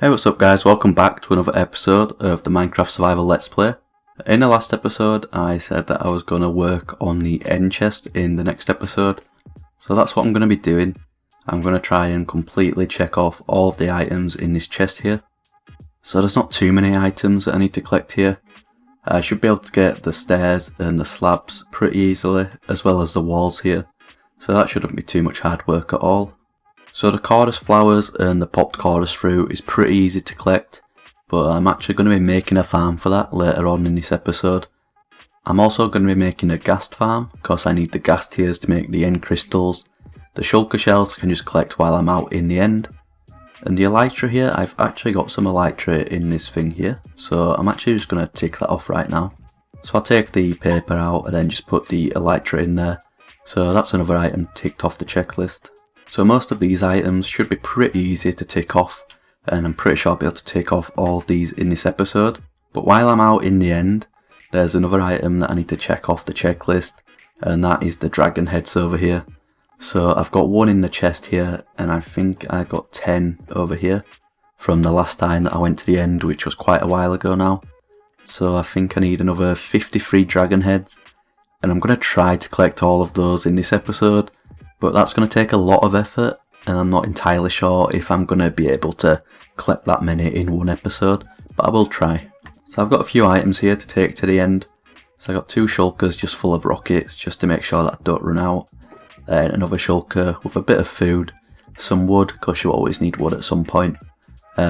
Hey, what's up guys, welcome back to another episode of the Minecraft Survival Let's Play. In the last episode I said that I was going to work on the end chest in the next episode, so that's what I'm going to be doing. I'm going to try and completely check off all of the items in this chest here. So there's not too many items that I need to collect here. I should be able to get the stairs and the slabs pretty easily, as well as the walls here, so that shouldn't be too much hard work at all. So the chorus flowers and the popped chorus fruit is pretty easy to collect, but I'm actually going to be making a farm for that later on in this episode. I'm also going to be making a ghast farm, because I need the ghast tears to make the end crystals. The shulker shells I can just collect while I'm out in the end. And the elytra here, I've actually got some elytra in this thing here, so I'm actually just going to take that off right now. So I'll take the paper out and then just put the elytra in there. So that's another item ticked off the checklist. So most of these items should be pretty easy to tick off, and I'm pretty sure I'll be able to tick off all of these in this episode. But while I'm out in the end, there's another item that I need to check off the checklist, and that is the dragon heads over here. So I've got one in the chest here, and I think I got 10 over here from the last time that I went to the end, which was quite a while ago now. So I think I need another 53 dragon heads, and I'm going to try to collect all of those in this episode. But that's going to take a lot of effort, and I'm not entirely sure if I'm going to be able to collect that many in one episode, but I will try. So I've got a few items here to take to the end. So I've got 2 shulkers just full of rockets, just to make sure that I don't run out. Then another shulker with a bit of food, some wood, because you always need wood at some point.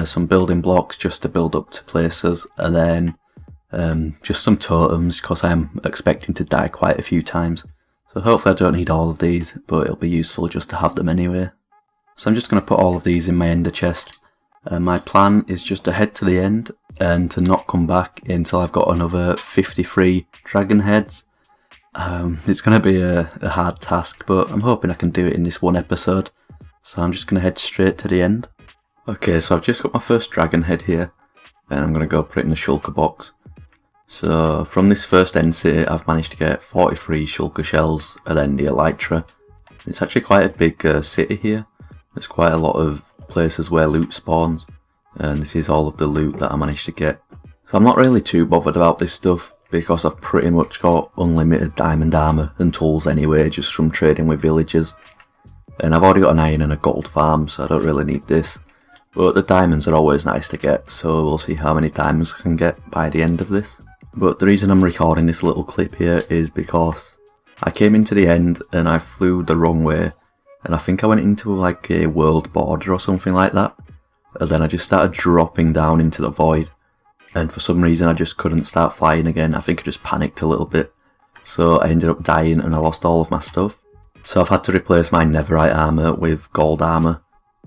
Some building blocks just to build up to places, and then just some totems, because I'm expecting to die quite a few times. So hopefully I don't need all of these, but it'll be useful just to have them anyway. So I'm just going to put all of these in my ender chest. My plan is just to head to the end and to not come back until I've got another 53 dragon heads. It's going to be a hard task, but I'm hoping I can do it in this one episode. So I'm just going to head straight to the end. Okay, so I've just got my first dragon head here, and I'm going to go put it in the shulker box. So from this first end city I've managed to get 43 shulker shells and then the elytra. It's actually quite a big city here. There's quite a lot of places where loot spawns, and this is all of the loot that I managed to get. So I'm not really too bothered about this stuff because I've pretty much got unlimited diamond armour and tools anyway, just from trading with villagers. And I've already got an iron and a gold farm, so I don't really need this. But the diamonds are always nice to get, so we'll see how many diamonds I can get by the end of this. But the reason I'm recording this little clip here is because I came into the end and I flew the wrong way, and I think I went into like a world border or something like that, and then I just started dropping down into the void, and for some reason I just couldn't start flying again. I think I just panicked a little bit, so I ended up dying and I lost all of my stuff. So I've had to replace my netherite armour with gold armour.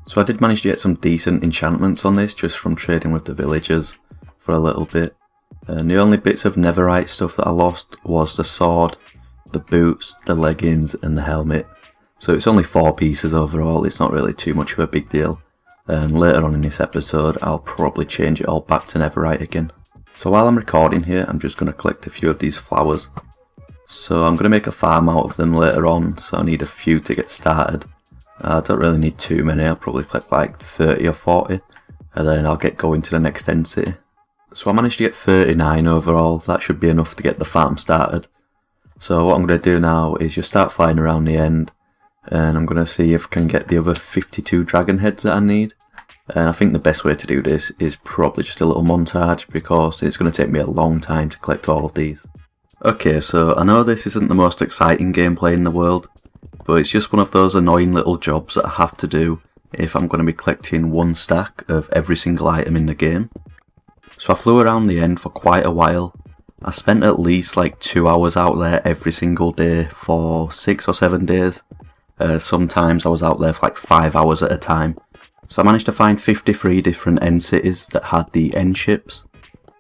So I did manage to get some decent enchantments on this just from trading with the villagers for a little bit. And the only bits of netherite stuff that I lost was the sword, the boots, the leggings and the helmet. So it's only 4 pieces overall, it's not really too much of a big deal. And later on in this episode I'll probably change it all back to netherite again. So while I'm recording here I'm just going to collect a few of these flowers. So I'm going to make a farm out of them later on, so I need a few to get started. I don't really need too many, I'll probably collect like 30 or 40 and then I'll get going to the next end city. So I managed to get 39 overall, that should be enough to get the farm started. So what I'm going to do now is just start flying around the end, and I'm going to see if I can get the other 52 dragon heads that I need. And I think the best way to do this is probably just a little montage, because it's going to take me a long time to collect all of these. Okay, so I know this isn't the most exciting gameplay in the world, but it's just one of those annoying little jobs that I have to do if I'm going to be collecting 1 stack of every single item in the game. So I flew around the end for quite a while. I spent at least like 2 hours out there every single day for 6 or 7 days. Sometimes I was out there for like 5 hours at a time. So I managed to find 53 different end cities that had the end ships.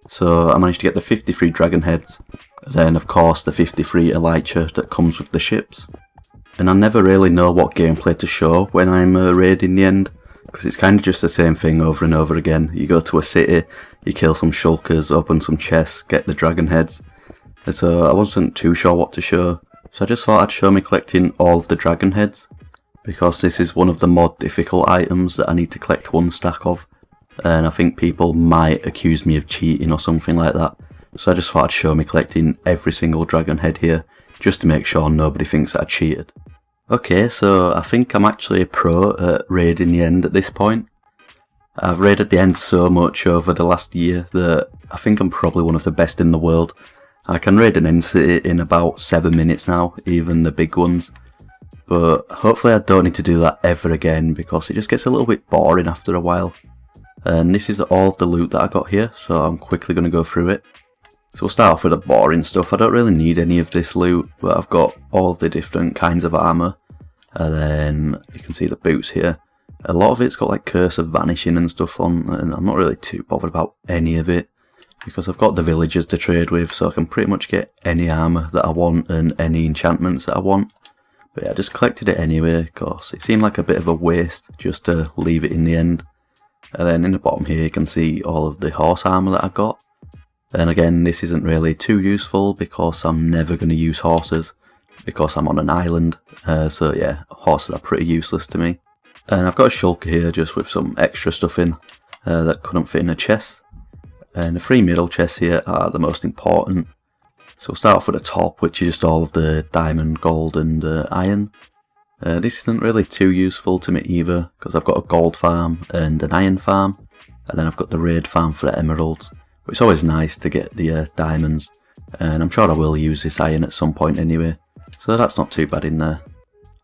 So I managed to get the 53 dragon heads, then of course the 53 elytra that comes with the ships. And I never really know what gameplay to show when I'm raiding the end, because it's kind of just the same thing over and over again. You go to a city, you kill some shulkers, open some chests, get the dragon heads. And so I wasn't too sure what to show, so I just thought I'd show me collecting all of the dragon heads, because this is one of the mod difficult items that I need to collect 1 stack of. and I think people might accuse me of cheating or something like that. So I just thought I'd show me collecting every single dragon head here, just to make sure nobody thinks that I cheated. Okay, so I think I'm actually a pro at raiding the end at this point. I've raided the end so much over the last year that I think I'm probably one of the best in the world. I can raid an end city in about 7 minutes now, even the big ones. But hopefully I don't need to do that ever again, because it just gets a little bit boring after a while. And this is all of the loot that I got here, so I'm quickly going to go through it. So we'll start off with the boring stuff. I don't really need any of this loot, but I've got all of the different kinds of armour. And then you can see the boots here. A lot of it's got like Curse of Vanishing and stuff on, and I'm not really too bothered about any of it, because I've got the villagers to trade with, so I can pretty much get any armour that I want and any enchantments that I want. But yeah, I just collected it anyway, because it seemed like a bit of a waste just to leave it in the end. And then in the bottom here you can see all of the horse armour that I got. And again, this isn't really too useful because I'm never going to use horses, because I'm on an island. So yeah, horses are pretty useless to me. And I've got a shulker here just with some extra stuff in that couldn't fit in a chest. And the 3 middle chests here are the most important. So we'll start off with the top, which is just all of the diamond, gold and iron. This isn't really too useful to me either, because I've got a gold farm and an iron farm. And then I've got the raid farm for the emeralds. But it's always nice to get the diamonds. And I'm sure I will use this iron at some point anyway. So that's not too bad in there.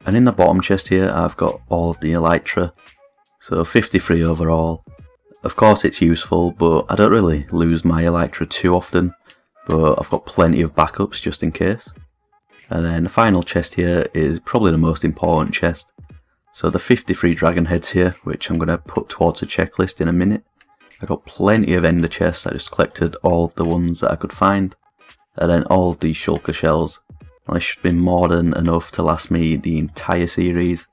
And in the bottom chest here I've got all of the elytra, so 53 overall. Of course it's useful, but I don't really lose my elytra too often, but I've got plenty of backups just in case. And then the final chest here is probably the most important chest. So the 53 dragon heads here, which I'm going to put towards a checklist in a minute. I got plenty of ender chests, I just collected all of the ones that I could find. And then all of these shulker shells. This should be more than enough to last me the entire series,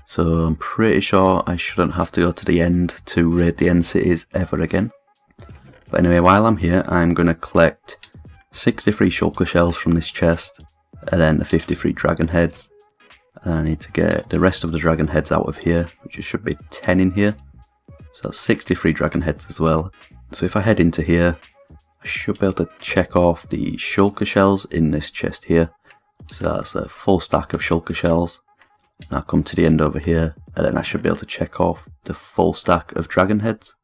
so I'm pretty sure I shouldn't have to go to the end to raid the end cities ever again. But anyway, while I'm here I'm going to collect 63 shulker shells from this chest, and then the 53 dragon heads. And I need to get the rest of the dragon heads out of here, which should be 10 in here. So that's 63 dragon heads as well. So if I head into here, I should be able to check off the shulker shells in this chest here. So that's a full stack of shulker shells. I'll come to the end over here, and then I should be able to check off the full stack of dragon heads.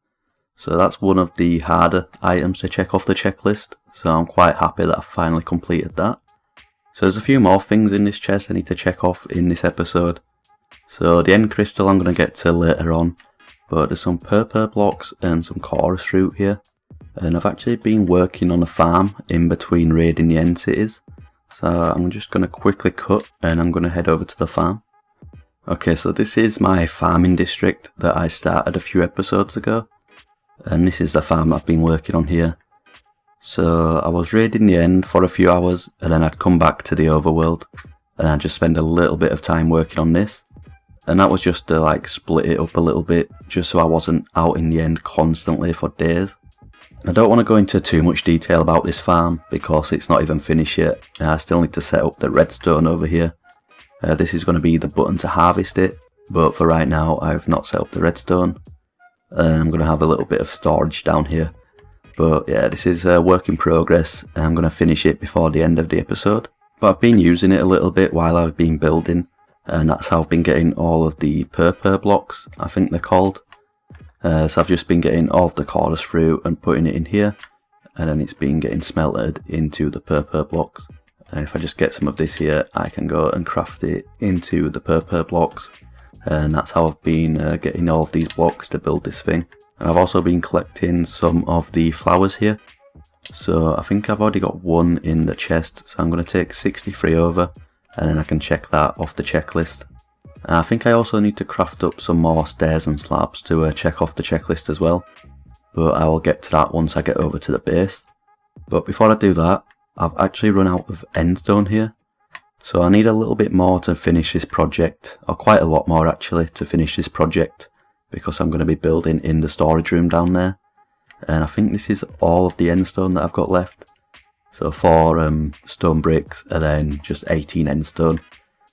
So that's one of the harder items to check off the checklist, so I'm quite happy that I finally completed that. So there's a few more things in this chest I need to check off in this episode. So the end crystal I'm going to get to later on, but there's some purple blocks and some chorus fruit here. And I've actually been working on a farm in between raiding the end cities. So I'm just going to quickly cut and I'm going to head over to the farm. Okay, so this is my farming district that I started a few episodes ago. And this is the farm I've been working on here. So I was raiding the end for a few hours, and then I'd come back to the overworld. And I'd just spend a little bit of time working on this. And that was just to like split it up a little bit, just so I wasn't out in the end constantly for days. I don't want to go into too much detail about this farm because it's not even finished yet. I still need to set up the redstone over here. This is going to be the button to harvest it, but for right now I've not set up the redstone. And I'm going to have a little bit of storage down here. But yeah, this is a work in progress and I'm going to finish it before the end of the episode. But I've been using it a little bit while I've been building, and that's how I've been getting all of the purple blocks, I think they're called. So I've just been getting all of the chorus fruit and putting it in here, and then it's been getting smelted into the purple blocks. And if I just get some of this here, I can go and craft it into the purple blocks. And that's how I've been getting all of these blocks to build this thing. And I've also been collecting some of the flowers here. So I think I've already got one in the chest, so I'm going to take 63 over, and then I can check that off the checklist. And I think I also need to craft up some more stairs and slabs to check off the checklist as well. But I will get to that once I get over to the base. But before I do that, I've actually run out of endstone here. So I need a little bit more to finish this project, or quite a lot more actually to finish this project, because I'm going to be building in the storage room down there. And I think this is all of the endstone that I've got left. So 4 stone bricks and then just 18 endstone.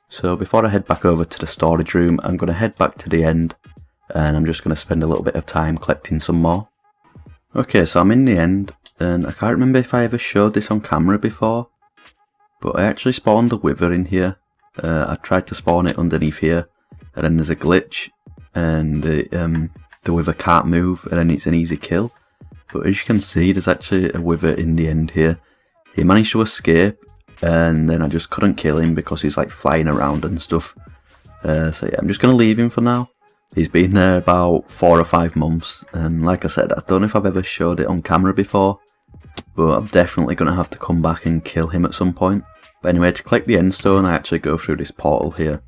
So before I head back over to the storage room, I'm going to head back to the end and I'm just going to spend a little bit of time collecting some more. Okay, so I'm in the end, and I can't remember if I ever showed this on camera before, but I actually spawned the wither in here. I tried to spawn it underneath here, and then there's a glitch, and the wither can't move, and then it's an easy kill. But as you can see, there's actually a wither in the end here. He managed to escape, and then I just couldn't kill him because he's like flying around and stuff. So yeah, I'm just going to leave him for now. He's been there about 4 or 5 months, and like I said, I don't know if I've ever showed it on camera before, but I'm definitely going to have to come back and kill him at some point. But anyway, to collect the end stone, I actually go through this portal here,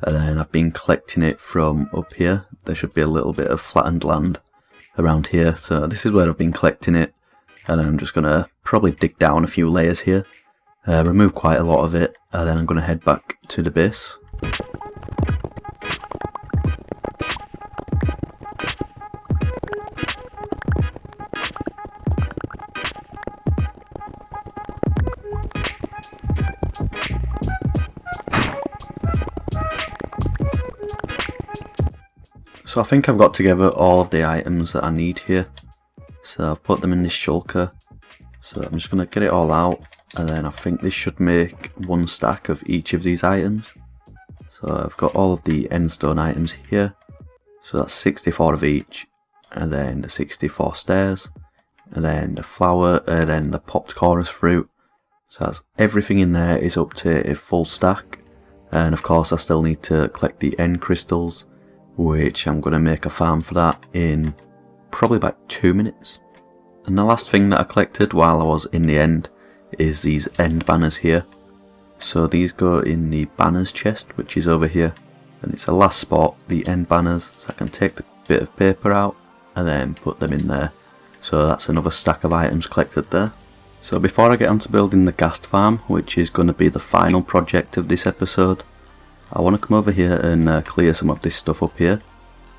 and then I've been collecting it from up here. There should be a little bit of flattened land around here, so this is where I've been collecting it, and then I'm just going to probably dig down a few layers here, remove quite a lot of it, and then I'm going to head back to the base. So I think I've got together all of the items that I need here. So I've put them in this shulker. So I'm just going to get it all out, and then I think this should make 1 stack of each of these items. So I've got all of the endstone items here. So that's 64 of each, and then the 64 stairs, and then the flower, and then the popped chorus fruit. So that's everything in there is up to a full stack. And of course I still need to collect the end crystals, which I'm going to make a farm for that in probably about 2 minutes. And the last thing that I collected while I was in the end is these end banners here. So these go in the banners chest, which is over here, and it's the last spot, the end banners, so I can take the bit of paper out and then put them in there. So that's another stack of items collected there. So before I get on to building the Ghast farm, which is going to be the final project of this episode, I want to come over here and clear some of this stuff up here,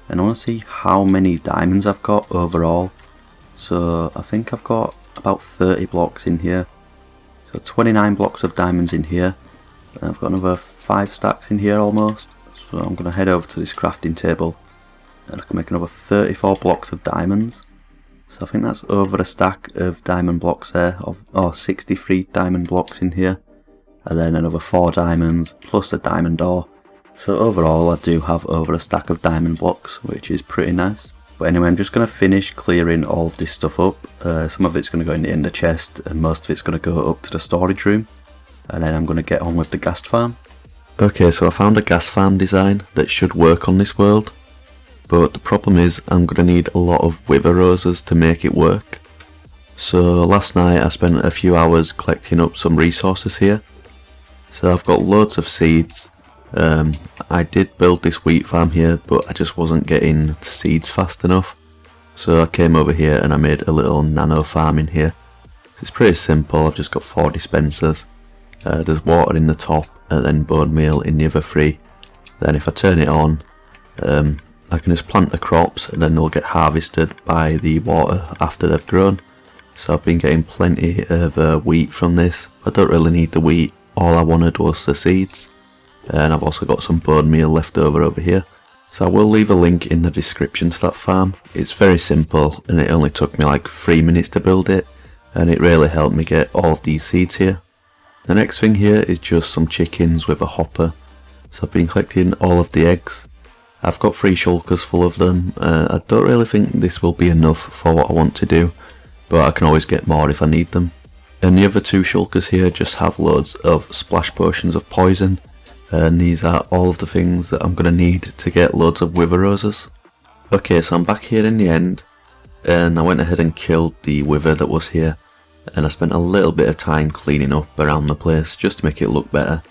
and I want to see how many diamonds I've got overall. So I think I've got about 30 blocks in here, so 29 blocks of diamonds in here, and I've got another 5 stacks in here almost. So I'm going to head over to this crafting table, and I can make another 34 blocks of diamonds. So I think that's over a stack of diamond blocks there, or 63 diamond blocks in here. And then another 4 diamonds plus a diamond ore. So overall I do have over a stack of diamond blocks, which is pretty nice. But anyway, I'm just going to finish clearing all of this stuff up. Some of it's going to go in the ender chest, and most of it's going to go up to the storage room. And then I'm going to get on with the Ghast farm. Okay, so I found a Ghast farm design that should work on this world. But the problem is I'm going to need a lot of wither roses to make it work. So last night I spent a few hours collecting up some resources here. So I've got loads of seeds. I did build this wheat farm here, but I just wasn't getting seeds fast enough. So I came over here and I made a little nano farm in here. It's pretty simple. I've just got 4 dispensers. There's water in the top, and then bone meal in the other 3. Then if I turn it on, I can just plant the crops, and then they'll get harvested by the water after they've grown. So I've been getting plenty of wheat from this. I don't really need the wheat. All I wanted was the seeds, and I've also got some bone meal left over here. So I will leave a link in the description to that farm. It's very simple, and it only took me like 3 minutes to build it, and it really helped me get all of these seeds here. The next thing here is just some chickens with a hopper. So I've been collecting all of the eggs. I've got 3 shulkers full of them. I don't really think this will be enough for what I want to do, but I can always get more if I need them. And the other 2 shulkers here just have loads of splash potions of poison, and these are all of the things that I'm going to need to get loads of wither roses. Okay, so I'm back here in the end, and I went ahead and killed the wither that was here, and I spent a little bit of time cleaning up around the place just to make it look better.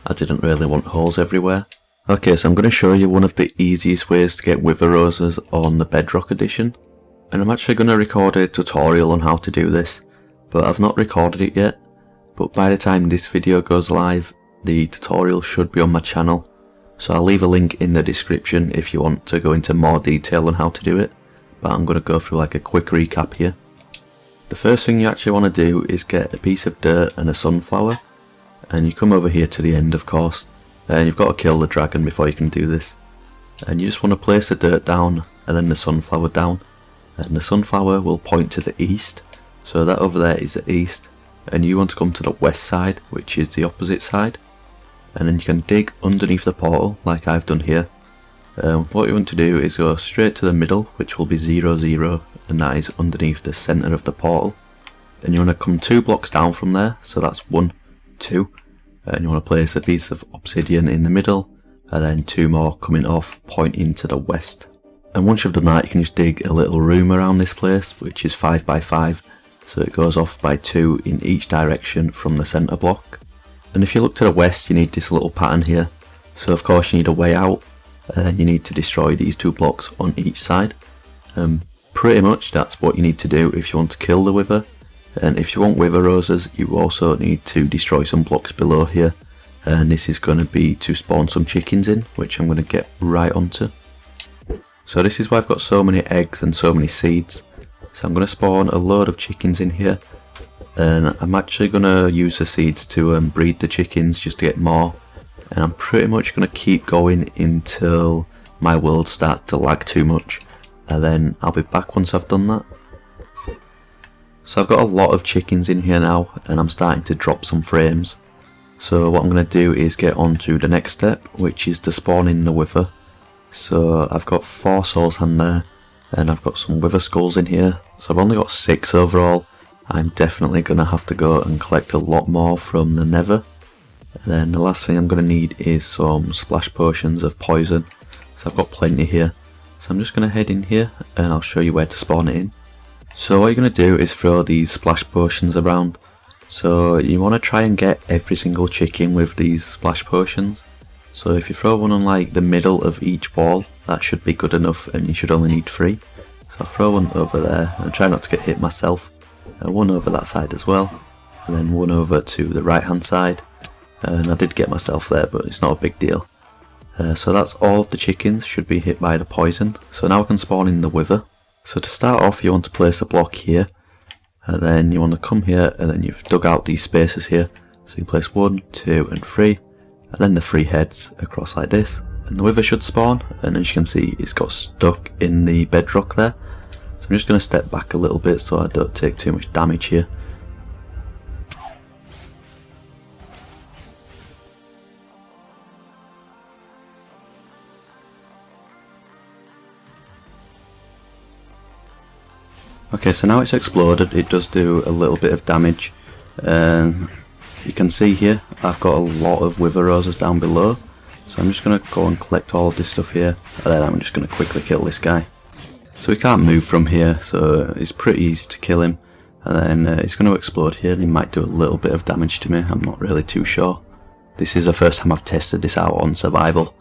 I didn't really want holes everywhere. Okay, so I'm going to show you one of the easiest ways to get wither roses on the Bedrock Edition, and I'm actually going to record a tutorial on how to do this, but I've not recorded it yet. But by the time this video goes live, the tutorial should be on my channel, so I'll leave a link in the description if you want to go into more detail on how to do it, but I'm going to go through like a quick recap here. The first thing you actually want to do is get a piece of dirt and a sunflower, and you come over here to the end, of course, and you've got to kill the dragon before you can do this. and you just want to place the dirt down and then the sunflower down, and the sunflower will point to the east, so that over there is the east, and you want to come to the west side, which is the opposite side, and then you can dig underneath the portal like I've done here. What you want to do is go straight to the middle, which will be 0, 0, and that is underneath the centre of the portal, and you want to come 2 blocks down from there, so that's 1, 2, and you want to place a piece of obsidian in the middle, and then 2 more coming off pointing to the west. And once you've done that, you can just dig a little room around this place, which is 5 by 5, so it goes off by 2 in each direction from the centre block. And if you look to the west, you need this little pattern here, so of course you need a way out, and then you need to destroy these 2 blocks on each side. Pretty much that's what you need to do if you want to kill the wither, and if you want wither roses you also need to destroy some blocks below here, and this is going to be to spawn some chickens in, which I'm going to get right onto. So this is why I've got so many eggs and so many seeds. So I'm going to spawn a load of chickens in here, and I'm actually going to use the seeds to breed the chickens just to get more, and I'm pretty much going to keep going until my world starts to lag too much, and then I'll be back once I've done that. So I've got a lot of chickens in here now, and I'm starting to drop some frames. So what I'm going to do is get on to the next step, which is to spawn in the wither. So I've got 4 soul sand there, and I've got some wither skulls in here, so I've only got 6 overall. I'm definitely going to have to go and collect a lot more from the nether. And then the last thing I'm going to need is some splash potions of poison, so I've got plenty here. So I'm just going to head in here and I'll show you where to spawn it in. So what you're going to do is throw these splash potions around. So you want to try and get every single chicken with these splash potions. So if you throw one on like the middle of each wall, that should be good enough, and you should only need 3. So I'll throw one over there and try not to get hit myself. One over that side as well, and then one over to the right hand side, and I did get myself there but it's not a big deal. So that's all of the chickens should be hit by the poison. So now I can spawn in the wither. So to start off you want to place a block here, and then you want to come here, and then you've dug out these spaces here, so you place 1, 2 and 3, and then the 3 heads across like this, and the wither should spawn, and as you can see it's got stuck in the bedrock there. So I'm just going to step back a little bit so I don't take too much damage here. Okay, so now it's exploded, it does do a little bit of damage. You can see here I've got a lot of wither roses down below, so I'm just going to go and collect all of this stuff here, and then I'm just going to quickly kill this guy. So he can't move from here, so it's pretty easy to kill him, and then he's going to explode here and he might do a little bit of damage to me, I'm not really too sure. This is the first time I've tested this out on survival,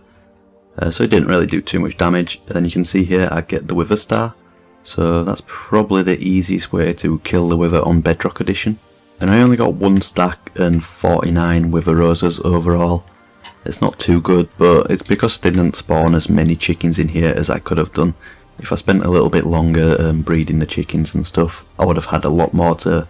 so it didn't really do too much damage. And then you can see here I get the wither star, so that's probably the easiest way to kill the wither on Bedrock Edition. And I only got 1 stack and 49 wither roses overall. It's not too good, but it's because I didn't spawn as many chickens in here as I could have done. If I spent a little bit longer breeding the chickens and stuff, I would have had a lot more to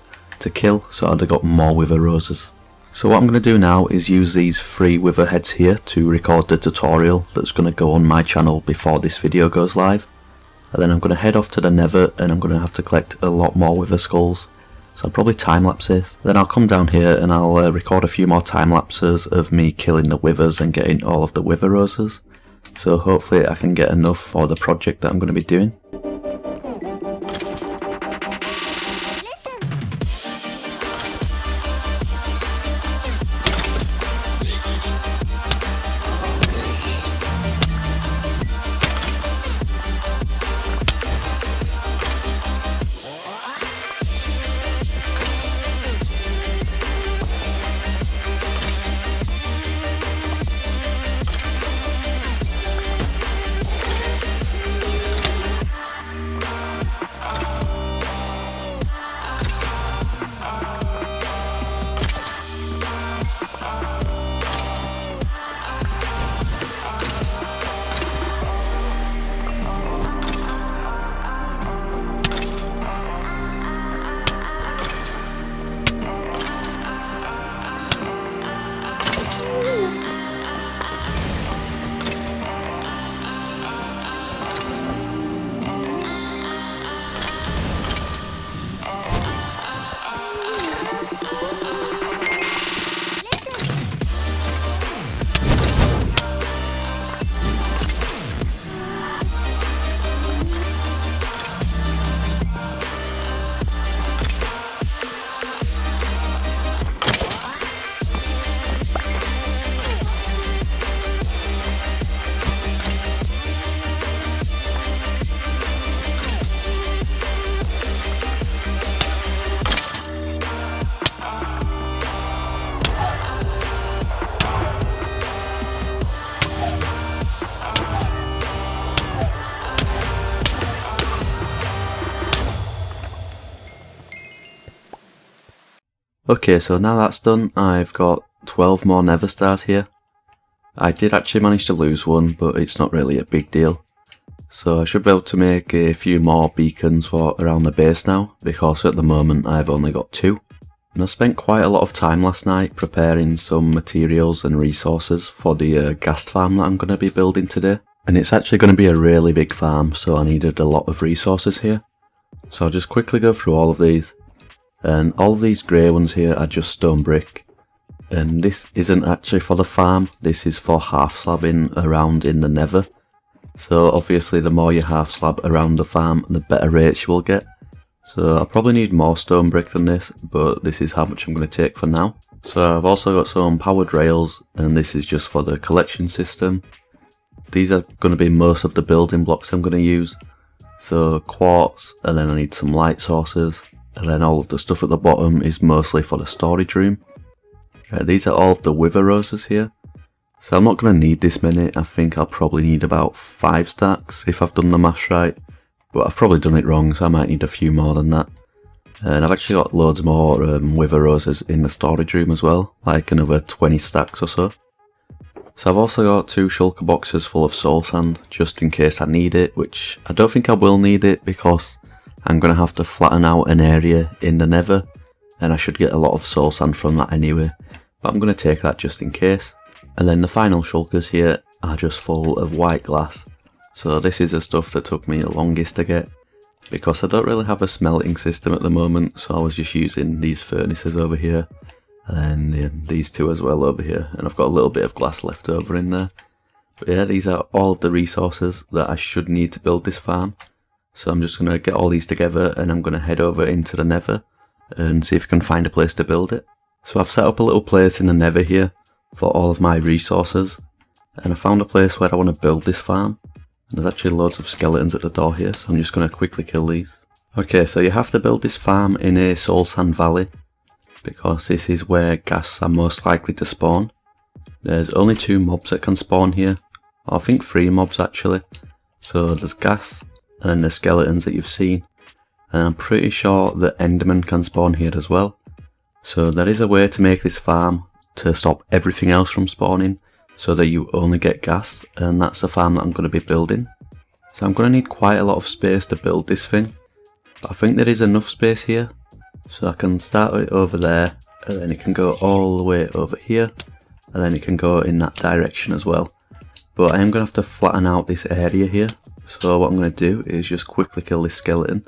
kill, so I'd have got more wither roses. So what I'm going to do now is use these 3 wither heads here to record the tutorial that's going to go on my channel before this video goes live. And then I'm going to head off to the nether, and I'm going to have to collect a lot more wither skulls. So I'll probably time lapse this. Then I'll come down here and I'll record a few more time lapses of me killing the withers and getting all of the wither roses. So hopefully I can get enough for the project that I'm going to be doing. Okay, so now that's done, I've got 12 more Nether stars here. I did actually manage to lose one, but it's not really a big deal. So I should be able to make a few more beacons for around the base now, because at the moment I've only got 2. And I spent quite a lot of time last night preparing some materials and resources for the Ghast farm that I'm going to be building today. And it's actually going to be a really big farm, so I needed a lot of resources here. So I'll just quickly go through all of these. And all of these grey ones here are just stone brick. And this isn't actually for the farm, this is for half slabbing around in the Nether. So obviously the more you half slab around the farm, the better rates you will get. So I'll probably need more stone brick than this, but this is how much I'm going to take for now. So I've also got some powered rails, and this is just for the collection system. These are going to be most of the building blocks I'm going to use. So quartz, and then I need some light sources, and then all of the stuff at the bottom is mostly for the storage room. These are all of the wither roses here. So I'm not going to need this many, I think I'll probably need about 5 stacks if I've done the maths right. But I've probably done it wrong, so I might need a few more than that. And I've actually got loads more wither roses in the storage room as well, like another 20 stacks or so. So I've also got 2 shulker boxes full of soul sand, just in case I need it, which I don't think I will need it because I'm going to have to flatten out an area in the Nether, and I should get a lot of soul sand from that anyway. But I'm going to take that just in case. And then the final shulkers here are just full of white glass. So this is the stuff that took me the longest to get, because I don't really have a smelting system at the moment, so I was just using these furnaces over here, and then these 2 as well over here, and I've got a little bit of glass left over in there. But yeah, these are all of the resources that I should need to build this farm. So I'm just going to get all these together, and I'm going to head over into the Nether and see if I can find a place to build it. So I've set up a little place in the Nether here for all of my resources, and I found a place where I want to build this farm. There's actually loads of skeletons at the door here, so I'm just going to quickly kill these. Okay, so you have to build this farm in a soul sand valley, because this is where ghasts are most likely to spawn. There's only 2 mobs that can spawn here, or I think 3 mobs actually. So there's ghasts, and then the skeletons that you've seen, and I'm pretty sure that endermen can spawn here as well. So there is a way to make this farm to stop everything else from spawning, so that you only get gas, and that's the farm that I'm going to be building. So I'm going to need quite a lot of space to build this thing, but I think there is enough space here, so I can start it over there, and then it can go all the way over here, and then it can go in that direction as well. But I am going to have to flatten out this area here, so what I'm going to do is just quickly kill this skeleton,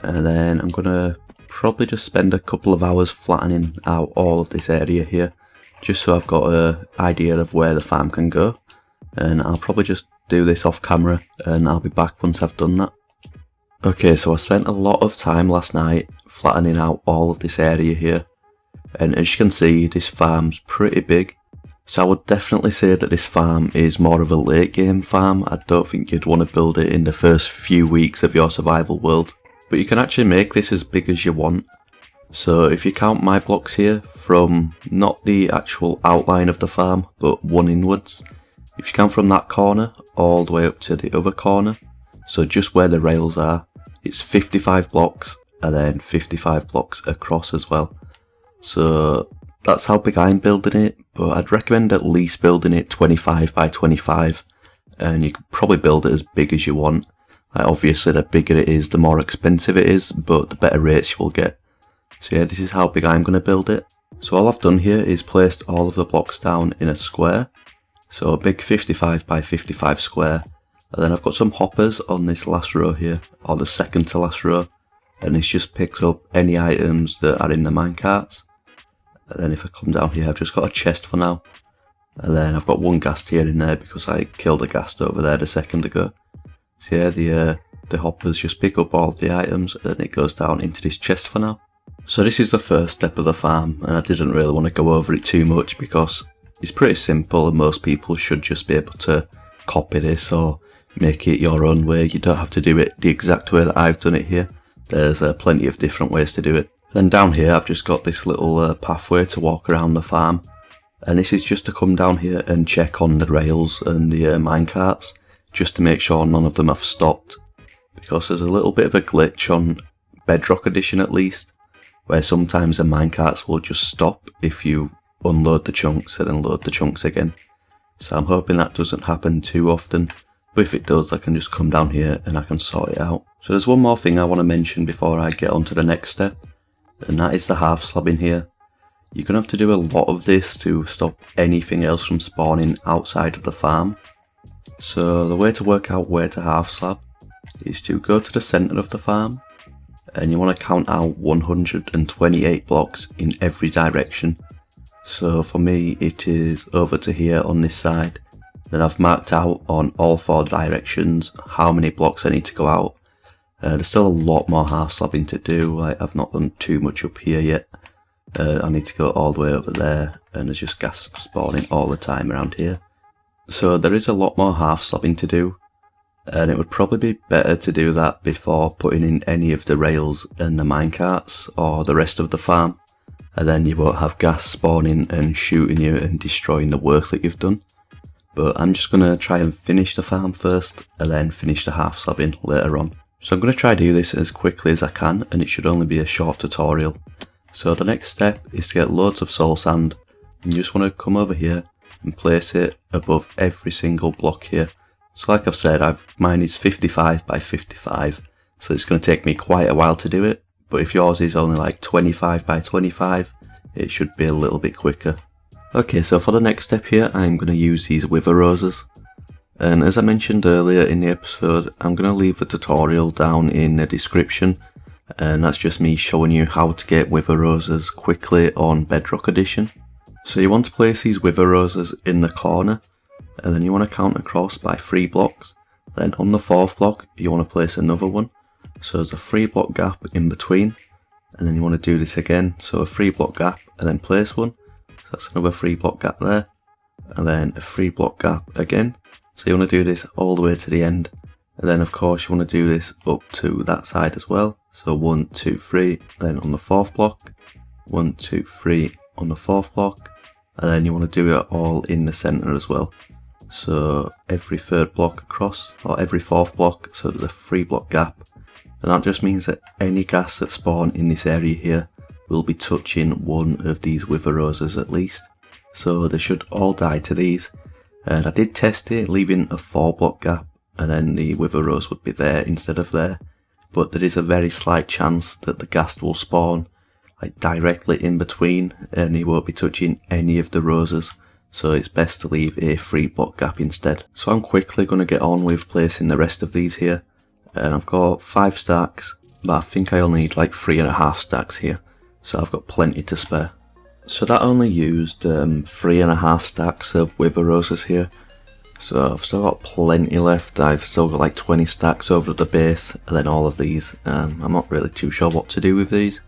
and then I'm going to probably just spend a couple of hours flattening out all of this area here, just so I've got an idea of where the farm can go, and I'll probably just do this off camera and I'll be back once I've done that. Okay, so I spent a lot of time last night flattening out all of this area here, and as you can see this farm's pretty big, so I would definitely say that this farm is more of a late game farm. I don't think you'd want to build it in the first few weeks of your survival world, but you can actually make this as big as you want. So if you count my blocks here from not the actual outline of the farm but one inwards, if you count from that corner all the way up to the other corner, so just where the rails are, it's 55 blocks and then 55 blocks across as well. So that's how big I'm building it, but I'd recommend at least building it 25 by 25, and you could probably build it as big as you want. Like obviously the bigger it is the more expensive it is, but the better rates you will get. So yeah, this is how big I'm going to build it. So all I've done here is placed all of the blocks down in a square. So a big 55 by 55 square. And then I've got some hoppers on this last row here, or the second to last row. And this just picks up any items that are in the minecarts. And then if I come down here, I've just got a chest for now. And then I've got one ghast here in there because I killed a ghast over there a second ago. So yeah, the hoppers just pick up all of the items and then it goes down into this chest for now. So this is the first step of the farm, and I didn't really want to go over it too much because it's pretty simple and most people should just be able to copy this or make it your own way. You don't have to do it the exact way that I've done it here. There's plenty of different ways to do it. Then down here I've just got this little pathway to walk around the farm, and this is just to come down here and check on the rails and the minecarts, just to make sure none of them have stopped, because there's a little bit of a glitch on Bedrock Edition at least, where sometimes the minecarts will just stop if you unload the chunks and then load the chunks again. So I'm hoping that doesn't happen too often, but if it does, I can just come down here and I can sort it out. So there's one more thing I want to mention before I get on to the next step, and that is the half slab in here. You're going to have to do a lot of this to stop anything else from spawning outside of the farm. So the way to work out where to half slab is to go to the centre of the farm, and you want to count out 128 blocks in every direction. So for me it is over to here on this side. Then I've marked out on all 4 directions how many blocks I need to go out. There's still a lot more half slabbing to do. I've not done too much up here yet. I need to go all the way over there, and there's just gas spawning all the time around here. So there is a lot more half slabbing to do, and it would probably be better to do that before putting in any of the rails and the minecarts or the rest of the farm, and then you won't have gas spawning and shooting you and destroying the work that you've done. But I'm just going to try and finish the farm first and then finish the half slabbing later on. So I'm going to try to do this as quickly as I can, and it should only be a short tutorial. So the next step is to get loads of soul sand, and you just want to come over here and place it above every single block here. So like I've said, mine is 55 by 55, so it's going to take me quite a while to do it, but if yours is only like 25 by 25, it should be a little bit quicker. Okay, so for the next step here, I'm going to use these wither roses. And as I mentioned earlier in the episode, I'm going to leave a tutorial down in the description, and that's just me showing you how to get wither roses quickly on Bedrock Edition. So you want to place these wither roses in the corner, and then you want to count across by 3 blocks. Then on the 4th block, you want to place another one. So there's a 3 block gap in between, and then you want to do this again. So a 3 block gap, and then place one. So that's another 3 block gap there, and then a 3 block gap again. So you want to do this all the way to the end, and then of course you want to do this up to that side as well. So 1, 2, 3, then on the 4th block, 1, 2, 3 on the 4th block, and then you want to do it all in the centre as well. So every 3rd block across, or every 4th block, so there's a 3 block gap, and that just means that any gas that spawn in this area here will be touching one of these wither roses at least. So they should all die to these, and I did test it leaving a 4 block gap, and then the wither rose would be there instead of there, but there is a very slight chance that the ghast will spawn like directly in between, and he won't be touching any of the roses, so it's best to leave a 3 block gap instead. So I'm quickly going to get on with placing the rest of these here, and I've got 5 stacks, but I think I only need like 3.5 stacks here, so I've got plenty to spare. So that only used 3.5 stacks of wither roses here, so I've still got plenty left. I've still got like 20 stacks over at the base, and then all of these. I'm not really too sure what to do with these,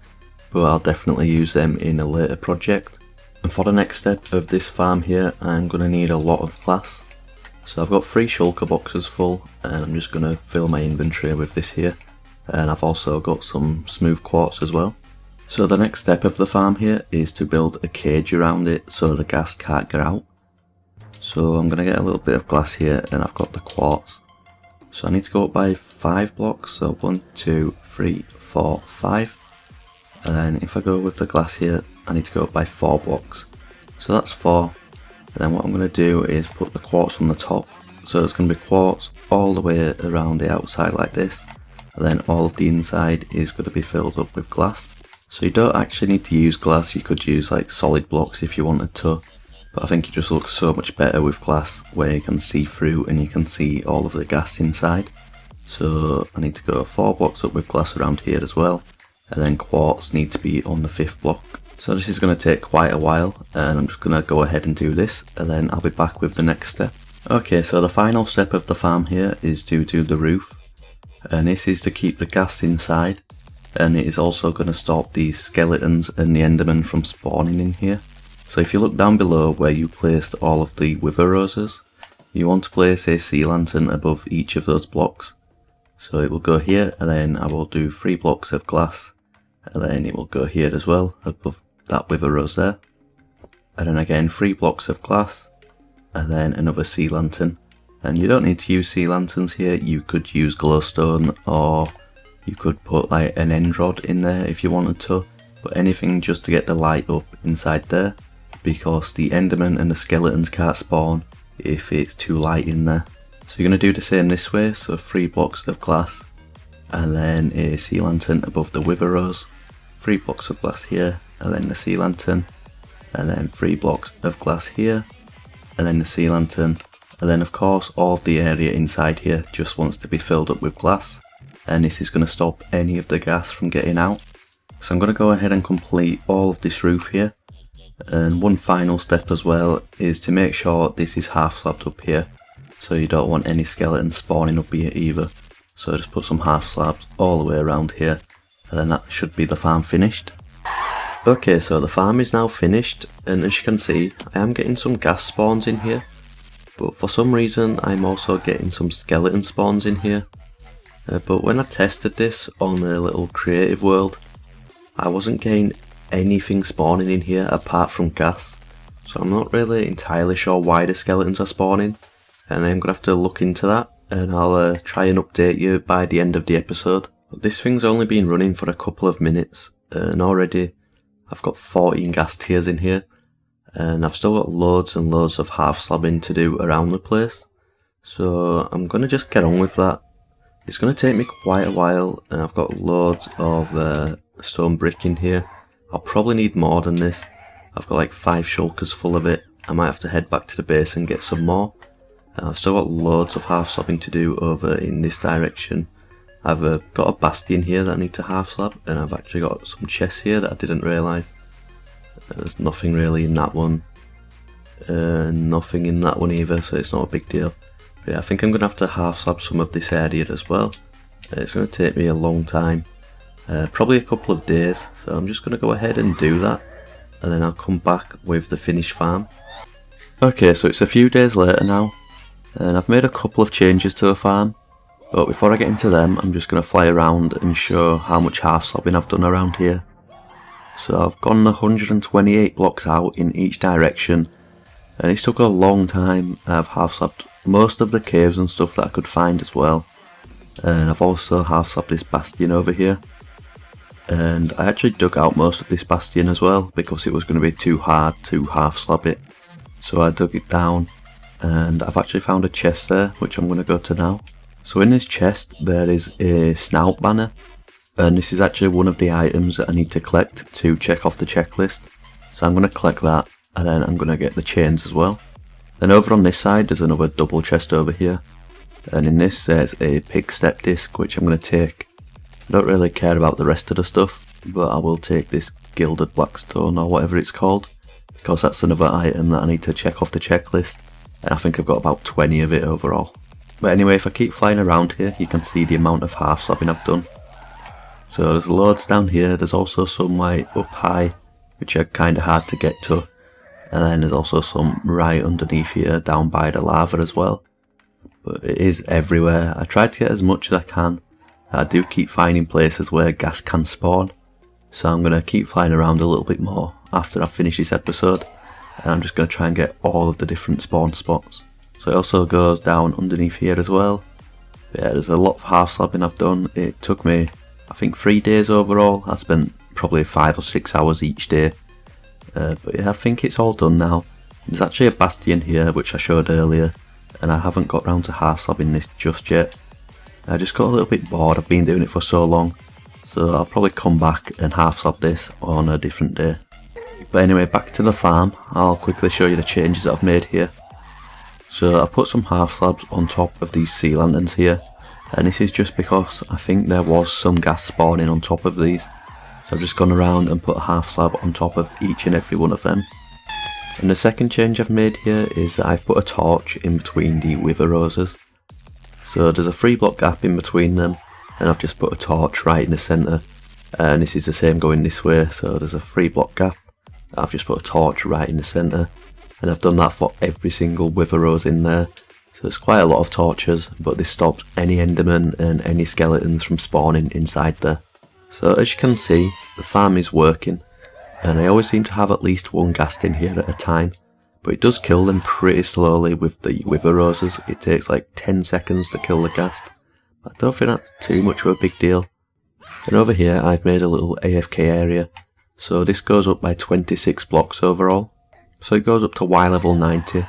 but I'll definitely use them in a later project. And for the next step of this farm here, I'm going to need a lot of glass. So I've got 3 shulker boxes full, and I'm just going to fill my inventory with this here, and I've also got some smooth quartz as well. So the next step of the farm here is to build a cage around it so the ghast can't get out. So I'm going to get a little bit of glass here, and I've got the quartz. So I need to go up by 5 blocks, so 1, 2, 3, 4, 5. And then if I go with the glass here, I need to go up by 4 blocks. So that's 4. And then what I'm going to do is put the quartz on the top. So it's going to be quartz all the way around the outside like this. And then all of the inside is going to be filled up with glass. So you don't actually need to use glass, you could use like solid blocks if you wanted to. But I think it just looks so much better with glass, where you can see through and you can see all of the ghast inside. So I need to go 4 blocks up with glass around here as well. And then quartz needs to be on the 5th block. So this is going to take quite a while, and I'm just going to go ahead and do this, and then I'll be back with the next step. Okay, so the final step of the farm here is to do the roof. And this is to keep the ghast inside. And it is also going to stop these skeletons and the endermen from spawning in here. So if you look down below where you placed all of the wither roses, you want to place a sea lantern above each of those blocks. So it will go here, and then I will do 3 blocks of glass, and then it will go here as well above that wither rose there, and then again 3 blocks of glass, and then another sea lantern. And you don't need to use sea lanterns here, you could use glowstone, or you could put like an end rod in there if you wanted to. but anything just to get the light up inside there, because the endermen and the skeletons can't spawn if it's too light in there. So you're going to do the same this way, so 3 blocks of glass, and then a sea lantern above the wither rose, 3 blocks of glass here, and then the sea lantern, and then 3 blocks of glass here, and then the sea lantern, and then of course all of the area inside here just wants to be filled up with glass, and this is going to stop any of the gas from getting out. So I'm going to go ahead and complete all of this roof here, and one final step as well is to make sure this is half slabbed up here, so you don't want any skeletons spawning up here either. So just put some half slabs all the way around here, and then that should be the farm finished. Okay, so the farm is now finished, and as you can see I am getting some gas spawns in here, but for some reason I'm also getting some skeleton spawns in here. But when I tested this on a little creative world, I wasn't getting anything spawning in here apart from gas, so I'm not really entirely sure why the skeletons are spawning, and I'm going to have to look into that, and I'll try and update you by the end of the episode. But this thing's only been running for a couple of minutes, and already I've got 14 gas tiers in here, and I've still got loads and loads of half slabbing to do around the place, so I'm going to just get on with that. It's going to take me quite a while, and I've got loads of stone brick in here. I'll probably need more than this. I've got like 5 shulkers full of it. I might have to head back to the base and get some more. I've still got loads of half slabbing to do over in this direction. I've got a bastion here that I need to half slab, and I've actually got some chests here that I didn't realise. There's nothing really in that one. Nothing in that one either, so it's not a big deal. But yeah, I think I'm going to have to half slab some of this area as well. It's going to take me a long time. Probably a couple of days, so I'm just going to go ahead and do that, and then I'll come back with the finished farm. Okay, so it's a few days later now, and I've made a couple of changes to the farm, but before I get into them I'm just going to fly around and show how much half slabbing I've done around here. So I've gone 128 blocks out in each direction, and it's took a long time. I've half slabbed most of the caves and stuff that I could find as well, and I've also half slabbed this bastion over here. And I actually dug out most of this bastion as well because it was going to be too hard to half slab it. So I dug it down, and I've actually found a chest there which I'm going to go to now. So in this chest there is a snout banner, and this is actually one of the items that I need to collect to check off the checklist. So I'm going to collect that, and then I'm going to get the chains as well. Then over on this side there's another double chest over here, and in this there's a pig step disc which I'm going to take. I don't really care about the rest of the stuff, but I will take this gilded blackstone or whatever it's called, because that's another item that I need to check off the checklist, and I think I've got about 20 of it overall. But anyway, if I keep flying around here you can see the amount of half slabbing I've done. So there's loads down here, there's also some way up high which are kinda hard to get to, and then there's also some right underneath here down by the lava as well. But it is everywhere. I try to get as much as I can. I do keep finding places where gas can spawn, so I'm going to keep flying around a little bit more after I finish this episode, and I'm just going to try and get all of the different spawn spots. So it also goes down underneath here as well. But yeah, there's a lot of half slabbing I've done. It took me, I think, 3 days overall. I spent probably 5 or 6 hours each day. But yeah, I think it's all done now. There's actually a bastion here which I showed earlier, and I haven't got round to half slabbing this just yet. I just got a little bit bored, I've been doing it for so long, so I'll probably come back and half slab this on a different day. But anyway, back to the farm. I'll quickly show you the changes that I've made here. So I've put some half slabs on top of these sea lanterns here, and this is just because I think there was some gas spawning on top of these, so I've just gone around and put a half slab on top of each and every one of them. And the second change I've made here is that I've put a torch in between the wither roses. So there's a 3 block gap in between them, and I've just put a torch right in the centre, and this is the same going this way, so there's a 3 block gap. I've just put a torch right in the centre, and I've done that for every single wither rose in there. So it's quite a lot of torches, but this stops any endermen and any skeletons from spawning inside there. So as you can see, the farm is working, and I always seem to have at least one ghast in here at a time. But it does kill them pretty slowly with the wither roses. It takes like 10 seconds to kill the ghast. I don't think that's too much of a big deal. And over here I've made a little AFK area. So this goes up by 26 blocks overall. So it goes up to Y level 90,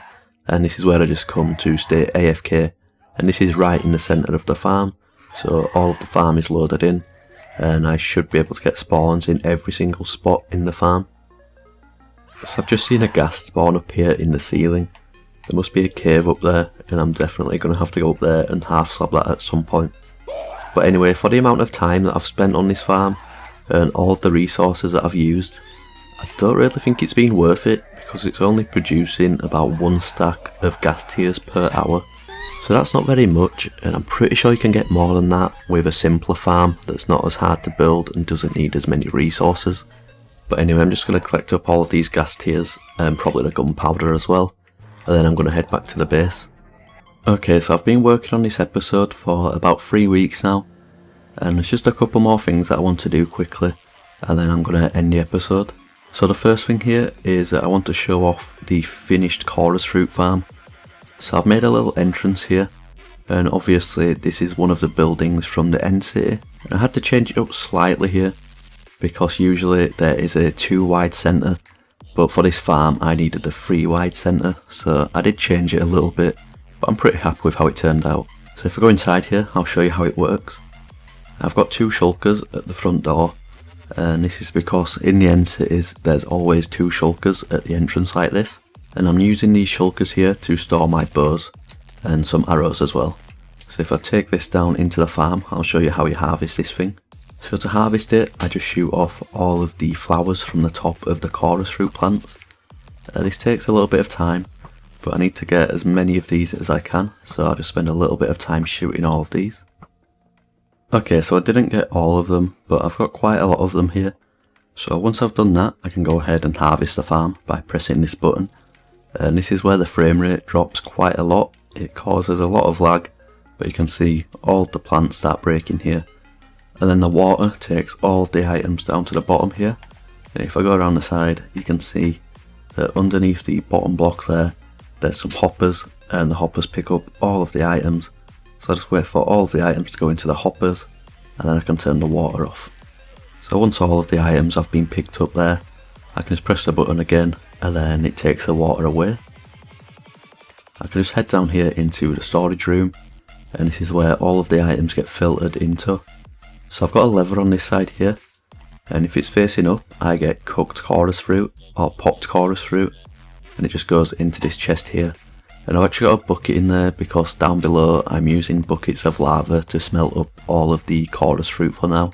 and this is where I just come to stay AFK, and this is right in the centre of the farm, so all of the farm is loaded in, and I should be able to get spawns in every single spot in the farm. So I've just seen a ghast spawn up here in the ceiling. There must be a cave up there, and I'm definitely going to have to go up there and half slab that at some point. But anyway, for the amount of time that I've spent on this farm, and all of the resources that I've used, I don't really think it's been worth it, because it's only producing about 1 stack of ghast tears per hour. So that's not very much, and I'm pretty sure you can get more than that with a simpler farm that's not as hard to build and doesn't need as many resources. But anyway, I'm just going to collect up all of these ghast tears, and probably the gunpowder as well, and then I'm going to head back to the base. Okay, so I've been working on this episode for about 3 weeks now, and there's just a couple more things that I want to do quickly, and then I'm going to end the episode. So the first thing here is that I want to show off the finished chorus fruit farm. So I've made a little entrance here, and obviously this is one of the buildings from the end city. I had to change it up slightly here, because usually there is a 2 wide centre, but for this farm I needed a 3 wide centre, so I did change it a little bit, but I'm pretty happy with how it turned out. So if I go inside here, I'll show you how it works. I've got 2 shulkers at the front door, and this is because in the end cities there's always 2 shulkers at the entrance like this, and I'm using these shulkers here to store my bows and some arrows as well. So if I take this down into the farm, I'll show you how you harvest this thing. So to harvest it, I just shoot off all of the flowers from the top of the chorus fruit plants. This takes a little bit of time, but I need to get as many of these as I can, so I'll just spend a little bit of time shooting all of these. Okay, so I didn't get all of them, but I've got quite a lot of them here. So once I've done that, I can go ahead and harvest the farm by pressing this button. And this is where the frame rate drops quite a lot. It causes a lot of lag, but you can see all the plants start breaking here. And then the water takes all of the items down to the bottom here. And if I go around the side, you can see that underneath the bottom block there's some hoppers, and the hoppers pick up all of the items. So I just wait for all of the items to go into the hoppers, and then I can turn the water off. So once all of the items have been picked up there, I can just press the button again, and then it takes the water away. I can just head down here into the storage room, and this is where all of the items get filtered into. So I've got a lever on this side here, and if it's facing up, I get cooked chorus fruit, or popped chorus fruit, and it just goes into this chest here. And I've actually got a bucket in there because down below I'm using buckets of lava to smelt up all of the chorus fruit for now.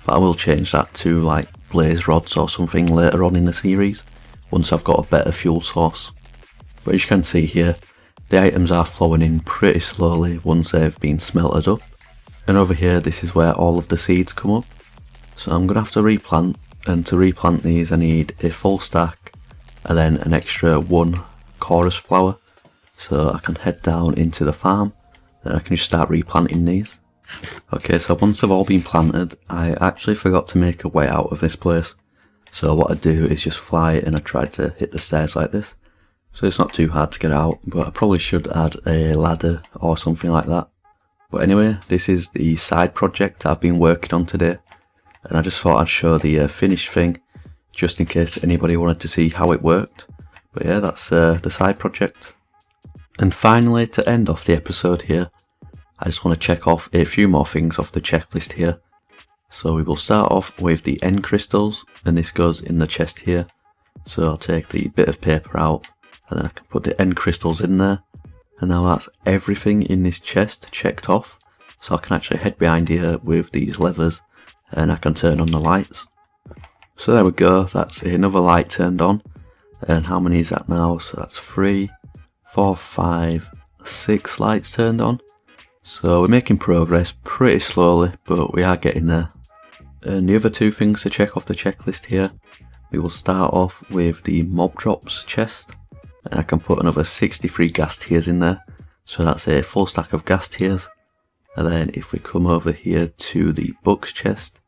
But I will change that to like blaze rods or something later on in the series, once I've got a better fuel source. But as you can see here, the items are flowing in pretty slowly once they've been smelted up. And over here, this is where all of the seeds come up. So I'm going to have to replant, and to replant these I need a full stack and then an extra 1 chorus flower. So I can head down into the farm, then I can just start replanting these. Okay, so once they've all been planted, I actually forgot to make a way out of this place. So what I do is just fly, and I try to hit the stairs like this. So it's not too hard to get out, but I probably should add a ladder or something like that. But anyway, this is the side project I've been working on today, and I just thought I'd show the finished thing, just in case anybody wanted to see how it worked. But yeah, that's the side project. And finally, to end off the episode here, I just want to check off a few more things off the checklist here. So we will start off with the end crystals, and this goes in the chest here. So I'll take the bit of paper out, and then I can put the end crystals in there. And now that's everything in this chest checked off. So I can actually head behind here with these levers, and I can turn on the lights. So there we go, that's another light turned on. And how many is that now? So that's 3, 4, 5, 6 lights turned on. So we're making progress pretty slowly, but we are getting there. And the other 2 things to check off the checklist here, we will start off with the mob drops chest, and I can put another 63 ghast tears in there, so that's a full stack of ghast tears. And then if we come over here to the books chest,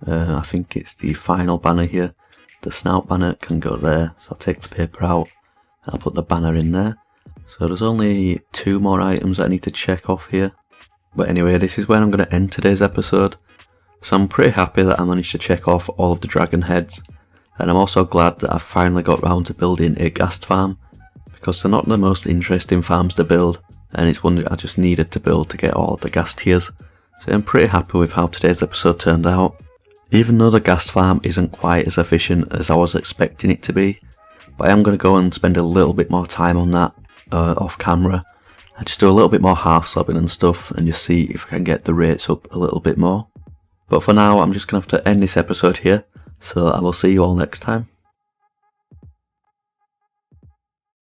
I think it's the final banner here, the snout banner can go there, so I'll take the paper out and I'll put the banner in there. So there's only 2 more items that I need to check off here. But anyway, this is where I'm going to end today's episode. So I'm pretty happy that I managed to check off all of the dragon heads, and I'm also glad that I've finally got round to building a Ghast farm, because they're not the most interesting farms to build, and it's one that I just needed to build to get all of the Ghast tiers. So I'm pretty happy with how today's episode turned out. Even though the Ghast farm isn't quite as efficient as I was expecting it to be, but I am going to go and spend a little bit more time on that off camera. I just do a little bit more half sobbing and stuff and just see if I can get the rates up a little bit more. But for now I'm just going to have to end this episode here, so I will see you all next time.